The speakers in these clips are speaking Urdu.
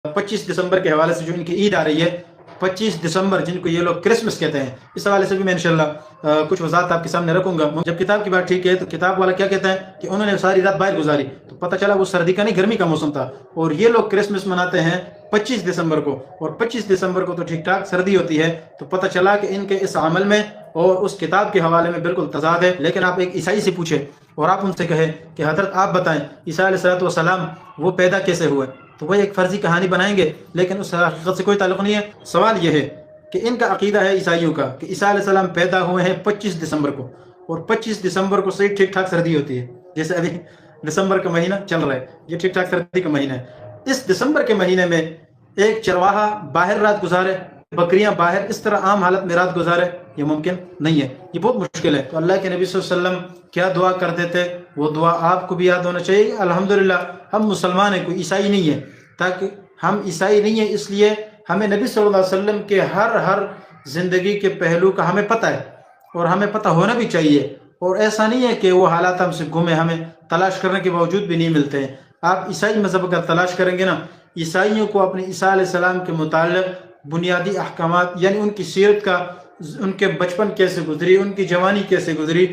25 دسمبر کے حوالے سے جو ان کی عید آ رہی ہے، 25 دسمبر، جن کو یہ لوگ کرسمس کہتے ہیں، اس حوالے سے بھی میں انشاءاللہ کچھ وضاحت آپ کے سامنے رکھوں گا۔ جب کتاب کی بات ٹھیک ہے تو کتاب والا کیا کہتا ہے کہ انہوں نے ساری رات باہر گزاری تو پتہ چلا وہ سردی کا نہیں، گرمی کا موسم تھا، اور یہ لوگ کرسمس مناتے ہیں 25 دسمبر کو، اور 25 دسمبر کو تو ٹھیک ٹھاک سردی ہوتی ہے، تو پتہ چلا کہ ان کے اس عمل میں اور اس کتاب کے حوالے میں بالکل تضاد ہے۔ لیکن آپ ایک عیسائی سے پوچھیں اور آپ ان سے کہیں کہ حضرت آپ بتائیں عیسیٰ علیہ السلام وہ پیدا کیسے ہوئے، تو وہ ایک فرضی کہانی بنائیں گے، لیکن اس حقیقت سے کوئی تعلق نہیں ہے۔ سوال یہ ہے کہ ان کا عقیدہ ہے عیسائیوں کا کہ عیسیٰ علیہ السلام پیدا ہوئے ہیں 25 دسمبر کو، اور 25 دسمبر کو صحیح ٹھیک ٹھاک سردی ہوتی ہے، جیسے ابھی دسمبر کا مہینہ چل رہا ہے، یہ ٹھیک ٹھاک سردی کا مہینہ ہے۔ اس دسمبر کے مہینے میں ایک چرواہا باہر رات گزارے، بکریاں باہر اس طرح عام حالت میں رات گزارے، یہ ممکن نہیں ہے، یہ بہت مشکل ہے۔ تو اللہ کے نبی صلی اللہ علیہ وسلم کیا دعا کرتے تھے، وہ دعا آپ کو بھی یاد ہونا چاہیے۔ الحمدللہ ہم مسلمان ہیں، کوئی عیسائی نہیں ہے، تاکہ ہم عیسائی نہیں ہیں اس لیے ہمیں نبی صلی اللہ علیہ وسلم کے ہر زندگی کے پہلو کا ہمیں پتہ ہے، اور ہمیں پتہ ہونا بھی چاہیے، اور ایسا نہیں ہے کہ وہ حالات ہم سے گم ہیں، ہمیں تلاش کرنے کے باوجود بھی نہیں ملتے ہیں۔ آپ عیسائی مذہب کا تلاش کریں گے نا، عیسائیوں کو اپنے عیسیٰ علیہ السلام کے متعلق بنیادی احکامات، یعنی ان کی سیرت کا، ان کے بچپن کیسے گزری، ان کی جوانی کیسے گزری،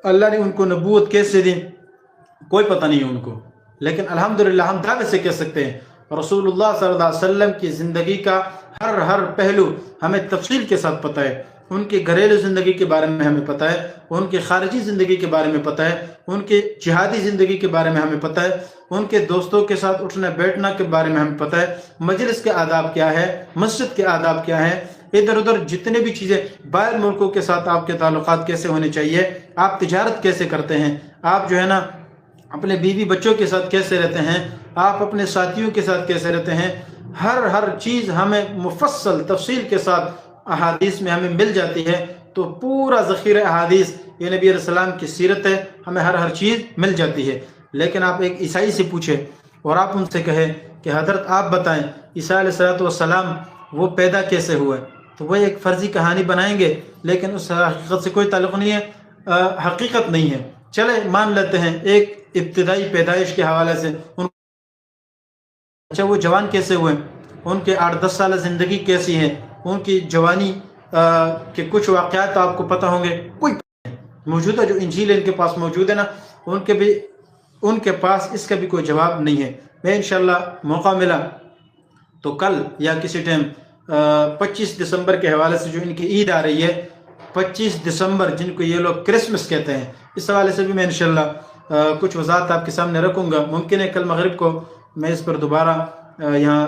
اللہ نے ان کو نبوت کیسے دی، کوئی پتہ نہیں ہے ان کو۔ لیکن الحمدللہ ہم دعوے سے کہہ سکتے ہیں رسول اللہ صلی اللہ علیہ وسلم کی زندگی کا ہر پہلو ہمیں تفصیل کے ساتھ پتہ ہے۔ ان کی گھریلو زندگی کے بارے میں ہمیں پتہ ہے، ان کی خارجی زندگی کے بارے میں پتہ ہے، ان کی جہادی زندگی کے بارے میں ہمیں پتہ ہے، ان کے دوستوں کے ساتھ اٹھنا بیٹھنا کے بارے میں ہمیں پتہ ہے، مجلس کے آداب کیا ہے، مسجد کے آداب کیا ہیں، ادھر ادھر جتنے بھی چیزیں، باہر ملکوں کے ساتھ آپ کے تعلقات کیسے ہونے چاہیے، آپ تجارت کیسے کرتے ہیں، آپ جو ہے نا اپنے بیوی بچوں کے ساتھ کیسے رہتے ہیں، آپ اپنے ساتھیوں کے ساتھ کیسے رہتے ہیں، ہر چیز ہمیں مفصل تفصیل کے ساتھ احادیث میں ہمیں مل جاتی ہے۔ تو پورا ذخیرہ احادیث یہ نبی علیہ السلام کی سیرت ہے، ہمیں ہر چیز مل جاتی ہے۔ لیکن آپ ایک عیسائی سے پوچھیں اور آپ ان سے کہیں کہ حضرت آپ بتائیں عیسیٰ علیہ السلام وہ پیدا کیسے ہوئے، تو وہ ایک فرضی کہانی بنائیں گے، لیکن اس حقیقت سے کوئی تعلق نہیں ہے، حقیقت نہیں ہے۔ چلے مان لیتے ہیں ایک ابتدائی پیدائش کے حوالے سے اچھا وہ جوان کیسے ہوئے، ان کے 8-10 سالہ زندگی کیسی ہے، ان کی جوانی کے کچھ واقعات آپ کو پتہ ہوں گے، کوئی موجودہ جو انجیل ان کے پاس موجود ہے نا، ان کے پاس اس کا بھی کوئی جواب نہیں ہے۔ میں انشاءاللہ موقع ملا تو کل یا کسی ٹائم 25 دسمبر کے حوالے سے جو ان کی عید آ رہی ہے، 25 دسمبر، جن کو یہ لوگ کرسمس کہتے ہیں، اس حوالے سے بھی میں انشاءاللہ کچھ وضاحت آپ کے سامنے رکھوں گا۔ ممکن ہے کل مغرب کو میں اس پر دوبارہ یہاں